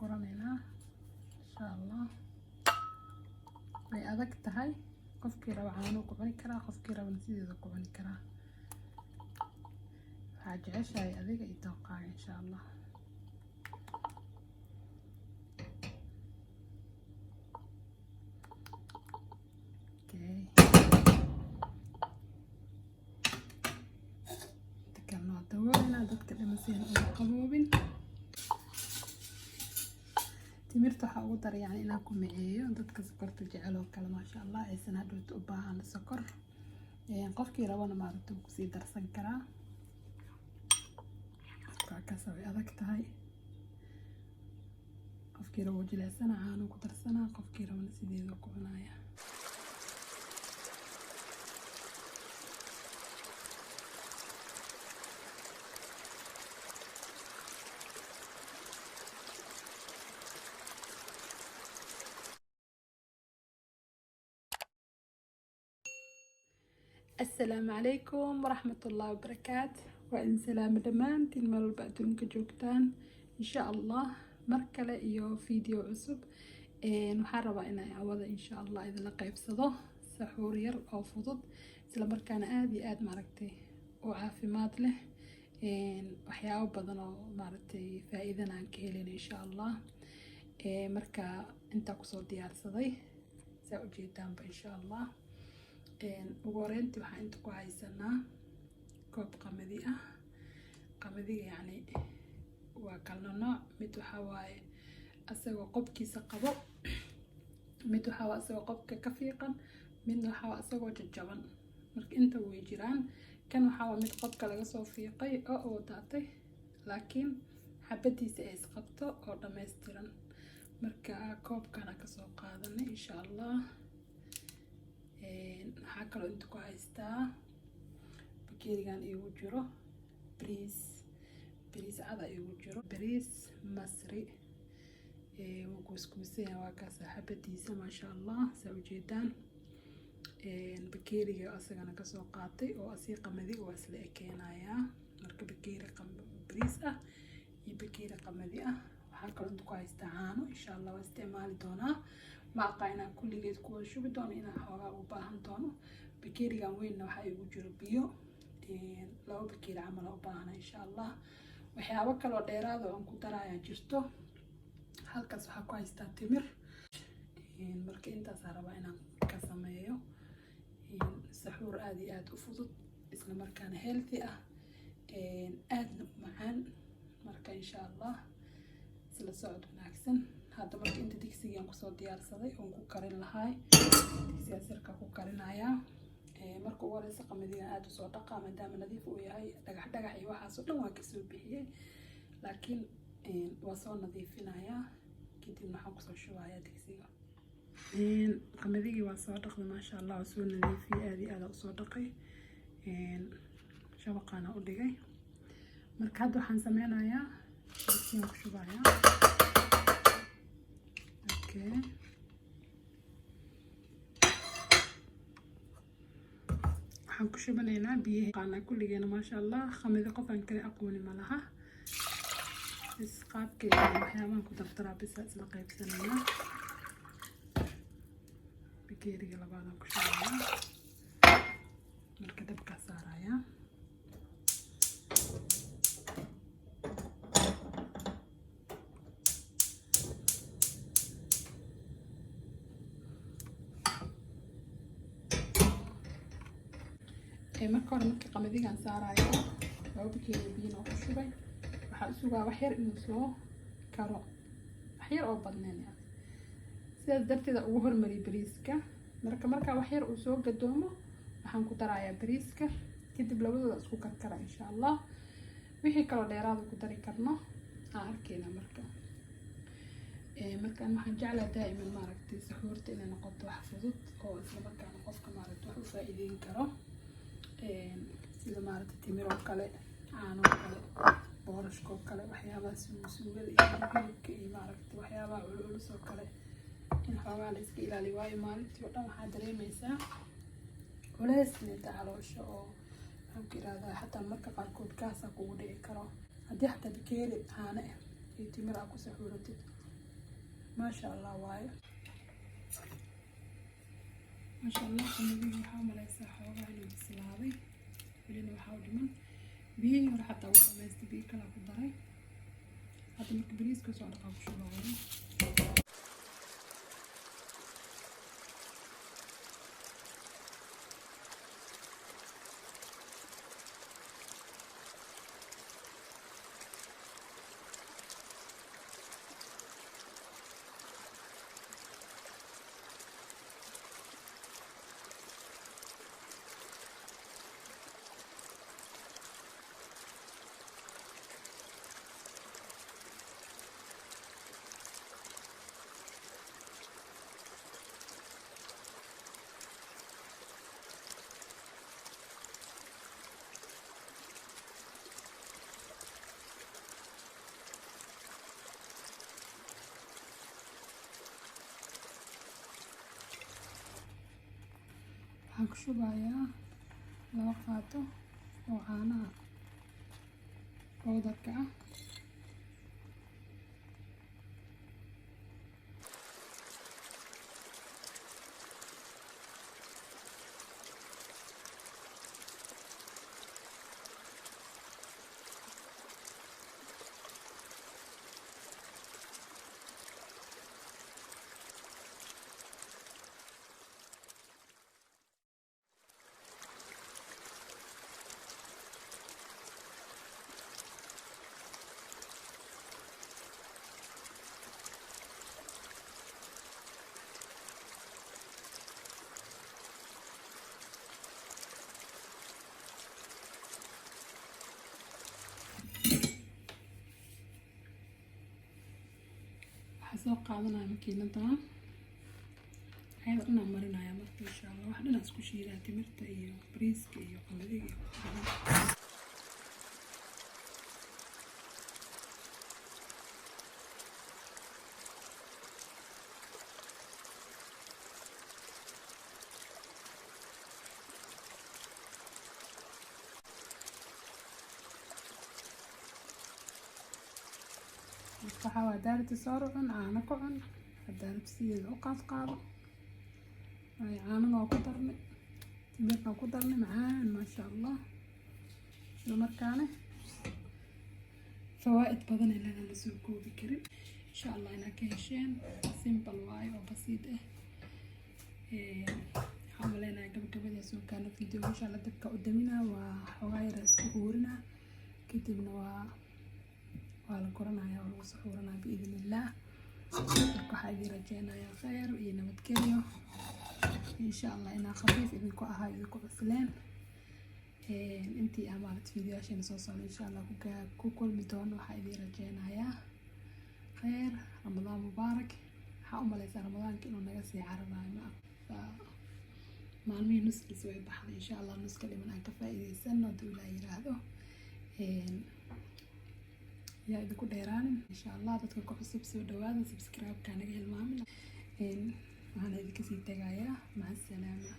guranaynaa insha Allah. way adag tahay qofkii raba caano ku cuni karaa, qofkii raba sideeda ku cuni karaa. waxaa jeceshahay adiga iyo dooqaaga insha Allah. dadka dhamaseen oo qaboobin. timirta waxaa ugu daray yani inaan ku miceeyo dadka sokorta jecel oo kale maasha Allah aysan hadhowt u baahan sokor. qofkii rabana maaragtay ku sii darsan karaa. kaas way adag tahay. qofkii rabo jilecsana caano ku darsana, qofkii rabana sideeda ku cunaya. السلام عليكم ورحمة الله وبركاته. وإن سلام دمانتين مال بعدون كجوكتان إن شاء الله مركلة إيو فيديو عصب محربة إنا عوضة إن شاء الله إذا لقيب صدو سحور ير أو فضض سلا مركانا آد ماركتي وعافي مات له وحياو بدنا ماركتي فإذا نانكيلين إن شاء الله مركا انتا كسو ديار صدي سأجيتان إن شاء الله. ugu horeyntii waxaan inta ku haysanaa koob qamadi ah. qamadiga yani waa kala nooc, mid waxa waaye asagoo qobkiisa qabo, mid waxa waa asagoo qobka ka fiiqan, midna waxa waa asagoo jajaban. marka inta way jiraan. kan waxa waa mid qobka laga soo fiiqay oo daatay laakiin xabadiisa ay isqabto oo dhameystiran. marka koobkana ka soo qaadanay insha Allah. waxaa kaloo inta ku haystaa bakeerigan igu jiro bariis cada igu jiro bariis masri wuu kuuskuusan yahay waa kaas xabadiisa maasha Allah saa ujeedaan. bakeeriga asagana kasoo qaatay oo asii qamadi waa isla ekeenayaa. marka bakeeri bariis ah iyo bakeeri qamadi ah. waxaa kaloo inta ku haystaa caano insha Allah waa isticmaali doonaa. ma aqaana kulligeed kuwa shubi doono inaan xoogaa u baahan doono. bakeerigan weynna waxaa igu jiro biyo 2 bakeeri camal u baahana insha Allah. waxyaabo kaloo dheeraad oo aan ku daraaya jirto. halkaas waxaa ku haystaa timir. marka intaas rabaa inaan ka sameeyo saxuur aad iyo aad u fudud isla markaana healthy ah aadna u macaan. marka insha Allah isla socod wanaagsan. hadda marka inta digsigaan kusoo diyaarsaday oon ku karin lahay digsiga sirka ku karinaya. marka ugu horeysa qamadiga aad u soo dhaqaa maadaama nadiif uu yahay. dhagax iyo waxaas oo dhan waa ka soo bixiyay laakiin waa soo nadiifinaya kadib waxaan kusoo shubayaa digsiga. qamadigi waa soo dhaqday maasha Allah waa soo nadiifiyay aad iyo aad u soo dhaqay. shabaqana u dhigay. marka hadda waxaan sameynayaa digsigaan ku shubayaa. waxaan ku shubanaynaa biyaha qaana kulligeena maasha Allah. qamadi qof aan kale aqooni ma laha. is qaabkeeda waxyaabahan ku dardaraa bisa isla qaybsanaynaa. bakeeriga labaadaan ku shubayaa. marka dabkaa saarayaa. marka hore markii qamadigan saarayo 2 bakeeri biyo oo ku shubay waxaa isugaa wax yar inuu soo karo wax yar oo badneen yani. sidaas darteed ugu hormari bariiska. marka wax yar uu soo gadoomo waxaan ku darayaa bariiska kadib labadooda isku karkara insha Allah. wixii kala dheeraad ku dari karno aan arkeena marka. markaan waxaan jeclaa daa'iman maaragtay saxuurta inay noqoto wax fudud oo isla markaana qofka maaragtay wax u faa'iideyn karo. sida maaragtay timir oo kale, caano oo kale, boorashka oo kale, waxyaabaha suugada iyo hilibka iyo maaragtay waxyaabaha culculus oo kale in xoogaa la iska ilaaliyo. waayo maalintii oo dhan waxaa dareemaysaa culays nida caloosha oo waxaan ku irahdaa xataa marka qaarkood gaasaa kugu dhici karo. haddii xataa bakeeri caano ah iyo timir aa ku saxuuratid ما شاء الله واي ما شاء الله قمدي waxaa malaysaa xoogaa inuu bislaaday welina waxaa u dhiman biyihii hore xataa wuu dhamaystay biyo kale ku daray hadda marka bariiska soo dhaqaa ku shubayo waxaan ku shubayaa 2 qaato oo caanaha powderka ah soo qaadanaya makiinadana ayada dhanaan marinaya marka insha Allah wax dhan isku shiidaa timirta iyo bariiska iyo qamadiga iyo waxaa daarta soo cun caano ku cun daarta sideeda u qaado ay caanana waa ku darnay timirna ku darnay macaan ma sha Allah isla markaana fawaa'id badan ee la soo koobi karin insha Allah inaa ka hesheen simple way oo basiid ah xamalena gabagabada soo kaana video insha Allah dabka u damina waa xogaa yar isku huurina kadibna waa la koranaya oo lagu saxuuranaya biidin illah waxaa idin rajeynayaa khayr iyo nabadgelyo insha Allah inaa khafiif idinku ahaa idinku cusleen intii amaalad fiidiyoyaasheena soo socda insha Allah ku kulmi doono waxaa idin rajeynayaa khayr ramadaan mubaarak waxaa u malaysaa ramadaanka inuu naga sii cararayo maalmihii nuskiisa way baxday insha Allah nuska dhiman aan ka faa'iidaysano hadduu ilaa yiraahdo yaa idinku dheeraanin insha Allah dadka ku cusub soo dhawaada subscribe-ka naga hilmaamin waxaan idinka sii tagayaa maca salaama